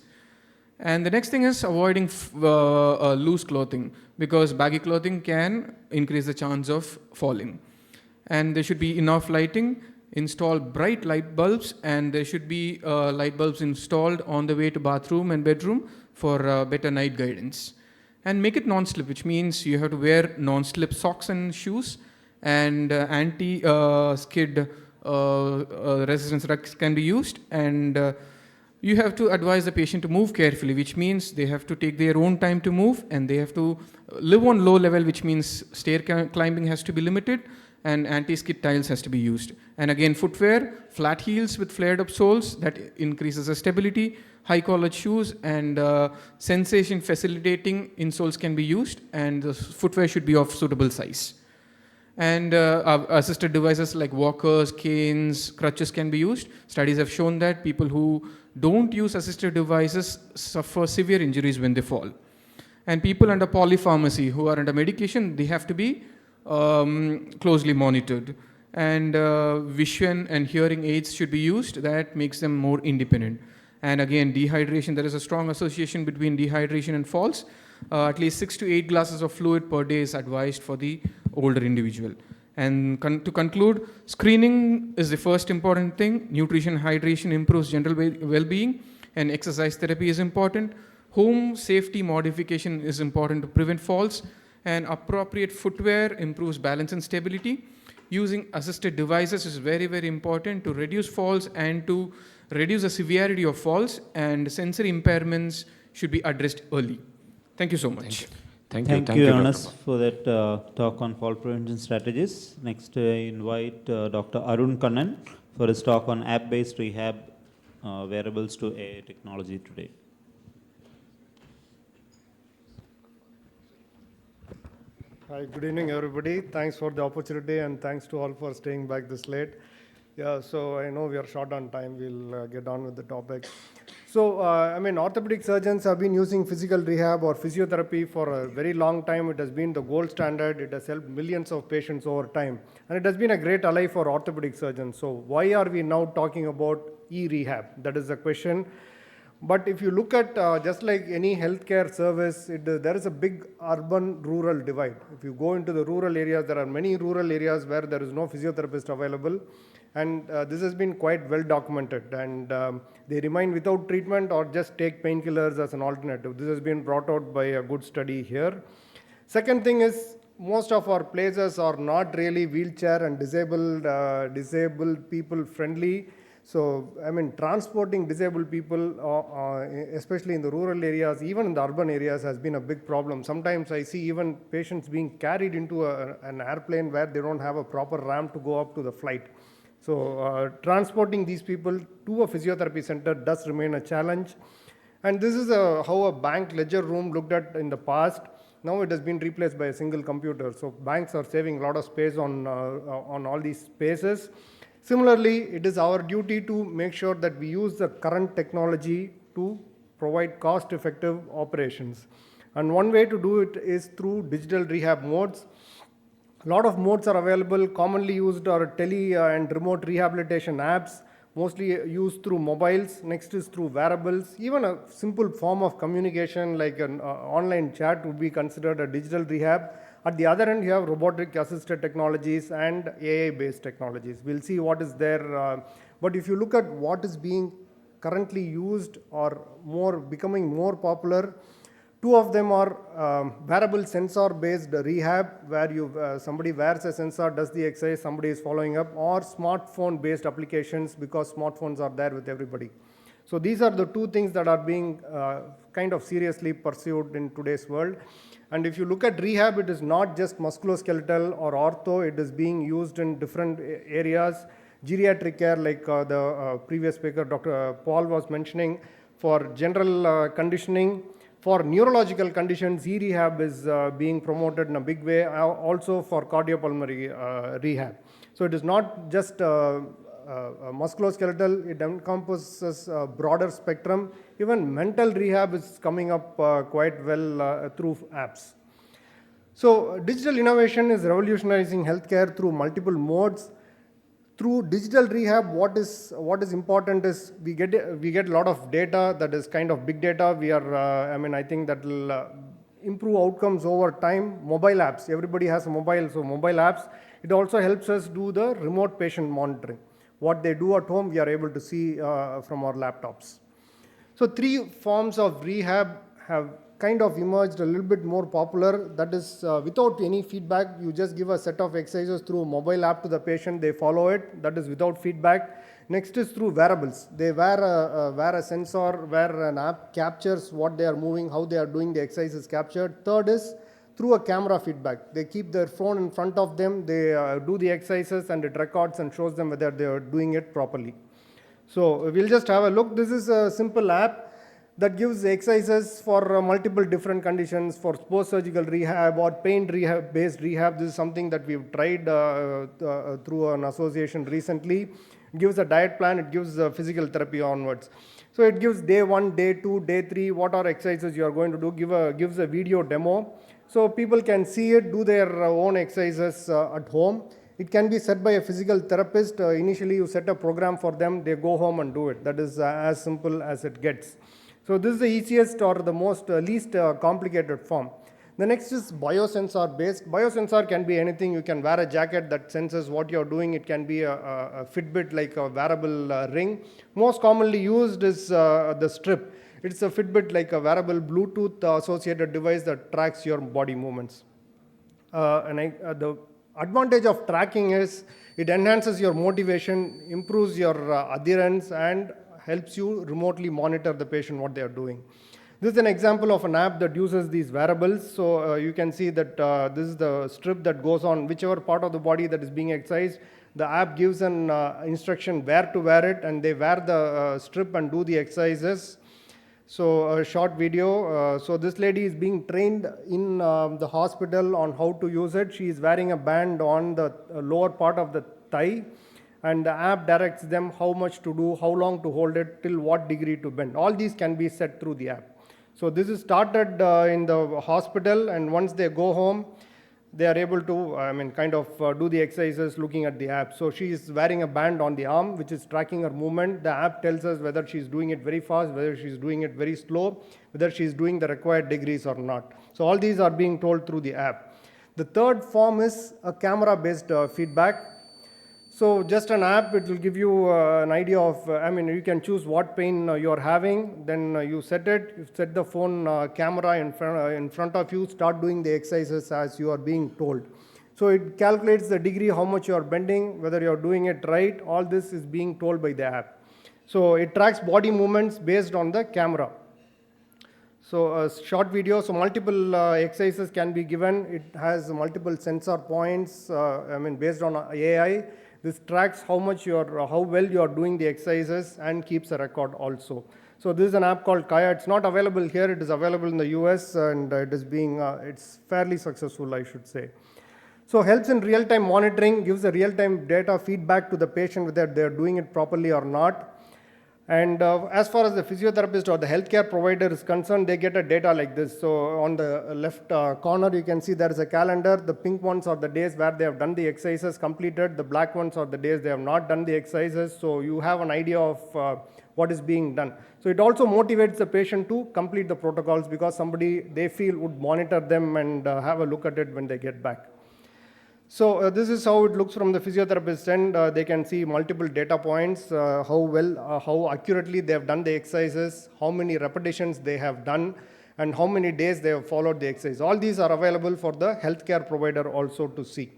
And the next thing is avoiding loose clothing, because baggy clothing can increase the chance of falling. And there should be enough lighting. Install bright light bulbs, and there should be light bulbs installed on the way to bathroom and bedroom for better night guidance. And make it non-slip, which means you have to wear non-slip socks and shoes, and anti-skid resistance rugs can be used. And you have to advise the patient to move carefully, which means they have to take their own time to move, and they have to live on low level, which means stair climbing has to be limited, and anti-skid tiles has to be used. And again, footwear, flat heels with flared up soles, that increases the stability, high collared shoes, and sensation facilitating insoles can be used, and the footwear should be of suitable size. And assisted devices like walkers, canes, crutches can be used. Studies have shown that people who don't use assisted devices suffer severe injuries when they fall. And people under polypharmacy who are under medication, they have to be closely monitored. And vision and hearing aids should be used. That makes them more independent. And again, dehydration, there is a strong association between dehydration and falls. At least 6 to 8 glasses of fluid per day is advised for the older individual. And to conclude, screening is the first important thing. Nutrition, hydration improves general well-being, and exercise therapy is important. Home safety modification is important to prevent falls, and appropriate footwear improves balance and stability. Using assisted devices is very, very important to reduce falls and to reduce the severity of falls, and sensory impairments should be addressed early. Thank you so much. Thank you, Thank you, Dr. Ernest, for that talk on fall prevention strategies. Next, I invite Dr. Arun Kannan for his talk on app-based rehab wearables to AI technology today. Hi, good evening, everybody. Thanks for the opportunity, and thanks to all for staying back this late. Yeah, so I know we are short on time. We'll get on with the topic. So, I mean, orthopedic surgeons have been using physical rehab or physiotherapy for a very long time. It has been the gold standard. It has helped millions of patients over time. And it has been a great ally for orthopedic surgeons. So, why are we now talking about E-REHAB? That is the question. But if you look at just like any healthcare service, there is a big urban-rural divide. If you go into the rural areas, there are many rural areas where there is no physiotherapist available. And this has been quite well documented. And they remain without treatment or just take painkillers as an alternative. This has been brought out by a good study here. Second thing is, most of our places are not really wheelchair and disabled people friendly. So, I mean, transporting disabled people, especially in the rural areas, even in the urban areas, has been a big problem. Sometimes I see even patients being carried into an airplane where they don't have a proper ramp to go up to the flight. So, transporting these people to a physiotherapy center does remain a challenge. And this is how a bank ledger room looked at in the past. Now it has been replaced by a single computer. So, banks are saving a lot of space on all these spaces. Similarly, it is our duty to make sure that we use the current technology to provide cost-effective operations. And one way to do it is through digital rehab modes. A lot of modes are available. Commonly used are tele and remote rehabilitation apps, mostly used through mobiles. Next is through wearables. Even a simple form of communication like an online chat would be considered a digital rehab. At the other end, you have robotic-assisted technologies and AI-based technologies. We'll see what is there. But if you look at what is being currently used or becoming more popular, two of them are wearable sensor-based rehab, where somebody wears a sensor, does the exercise, somebody is following up, or smartphone-based applications because smartphones are there with everybody. So these are the two things that are being kind of seriously pursued in today's world. And if you look at rehab, it is not just musculoskeletal or ortho, it is being used in different areas. Geriatric care, like the previous speaker, Dr. Paul was mentioning, for general conditioning. For neurological conditions, E-REHAB is being promoted in a big way, also for cardiopulmonary rehab. So it is not just musculoskeletal, it encompasses a broader spectrum. Even mental rehab is coming up quite well through apps. So digital innovation is revolutionizing healthcare through multiple modes. Through digital rehab, what is important is we get a lot of data that is kind of big data. I think that will improve outcomes over time. Mobile apps, everybody has a mobile, so mobile apps. It also helps us do the remote patient monitoring. What they do at home, we are able to see from our laptops. So 3 forms of rehab have kind of emerged a little bit more popular. That is without any feedback. You just give a set of exercises through a mobile app to the patient, they follow it. That is without feedback. Next is through wearables. They wear a sensor where an app captures what they are moving, how they are doing, the exercise is captured. Third is through a camera feedback. They keep their phone in front of them, they do the exercises and it records and shows them whether they are doing it properly. So we'll just have a look. This is a simple app that gives exercises for multiple different conditions, for post-surgical rehab or pain rehab-based rehab. This is something that we've tried through an association recently. It gives a diet plan, it gives physical therapy onwards. So it gives day 1, day 2, day 3, what are exercises you are going to do, gives a video demo. So people can see it, do their own exercises at home. It can be set by a physical therapist. Initially you set a program for them, they go home and do it. That is as simple as it gets. So this is the easiest or the least complicated form. The next is biosensor based. Biosensor can be anything. You can wear a jacket that senses what you're doing. It can be a Fitbit, like a wearable ring. Most commonly used is the strip. It's a Fitbit, like a wearable Bluetooth associated device that tracks your body movements. The advantage of tracking is it enhances your motivation, improves your adherence, and helps you remotely monitor the patient, what they are doing. This is an example of an app that uses these wearables. So you can see that this is the strip that goes on whichever part of the body that is being exercised. The app gives an instruction where to wear it, and they wear the strip and do the exercises. So a short video. So this lady is being trained in the hospital on how to use it. She is wearing a band on the lower part of the thigh. and the app directs them how much to do, how long to hold it, till what degree to bend. All these can be set through the app. So this is started in the hospital, and once they go home, they are able to, do the exercises looking at the app. So she is wearing a band on the arm, which is tracking her movement. The app tells us whether she's doing it very fast, whether she's doing it very slow, whether she's doing the required degrees or not. So all these are being told through the app. The third form is a camera-based feedback. So just an app, it will give you an idea of, you can choose what pain you're having, then you set it, you set the phone camera in front of you, start doing the exercises as you are being told. So it calculates the degree, how much you are bending, whether you're doing it right, all this is being told by the app. So it tracks body movements based on the camera. So a short video, so multiple exercises can be given. It has multiple sensor points, based on AI. This tracks how well you are doing the exercises and keeps a record also. So this is an app called Kaya. It's not available here. It is available in the US, and it is it's fairly successful, I should say. So helps in real-time monitoring, gives a real-time data feedback to the patient whether they're doing it properly or not. And as far as the physiotherapist or the healthcare provider is concerned, they get a data like this. So on the left corner, you can see there is a calendar. The pink ones are the days where they have done the exercises completed. The black ones are the days they have not done the exercises. So you have an idea of what is being done. So it also motivates the patient to complete the protocols, because somebody they feel would monitor them and have a look at it when they get back. So this is how it looks from the physiotherapist end. They can see multiple data points, how accurately they have done the exercises, how many repetitions they have done, and how many days they have followed the exercise. All these are available for the healthcare provider also to see.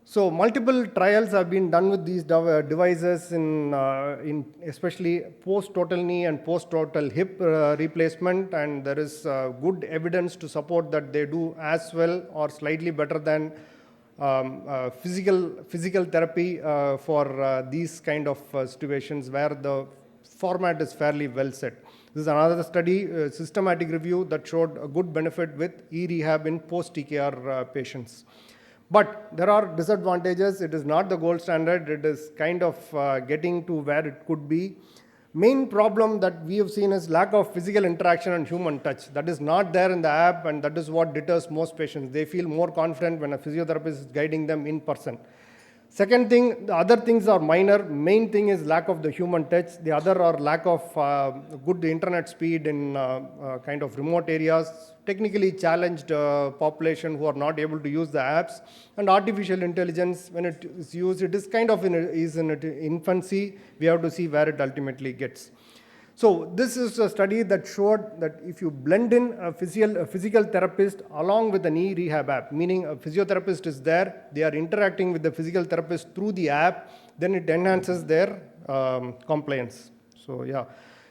So multiple trials have been done with these devices in especially post-total knee and post-total hip replacement, and there is good evidence to support that they do as well or slightly better than physical therapy for these kind of situations where the format is fairly well set. This is another study, systematic review, that showed a good benefit with E-REHAB in post-TKR patients. But there are disadvantages. It is not the gold standard. It is kind of getting to where it could be. Main problem that we have seen is lack of physical interaction and human touch. That is not there in the app, and that is what deters most patients. They feel more confident when a physiotherapist is guiding them in person. Second thing, the other things are minor. Main thing is lack of the human touch. The other are lack of good internet speed in kind of remote areas, technically challenged population who are not able to use the apps, and artificial intelligence, when it is used, it is kind of in its infancy. We have to see where it ultimately gets. So this is a study that showed that if you blend in a physical therapist along with an E-REHAB app, meaning a physiotherapist is there, they are interacting with the physical therapist through the app, then it enhances their compliance. So yeah.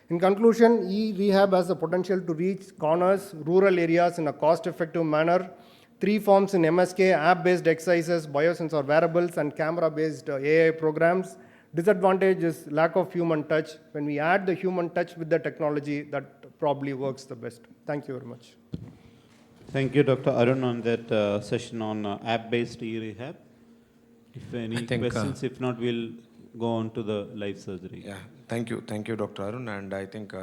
In conclusion, E-REHAB has the potential to reach corners, rural areas in a cost-effective manner. 3 forms in MSK, app-based exercises, biosensor wearables, and camera-based AI programs. Disadvantage is lack of human touch. When we add the human touch with the technology, that probably works the best. Thank you very much. Thank you, Dr. Arun, on that session on app-based E-REHAB. If any questions, if not, we'll go on to the live surgery. Yeah, thank you, Dr. Arun. And I think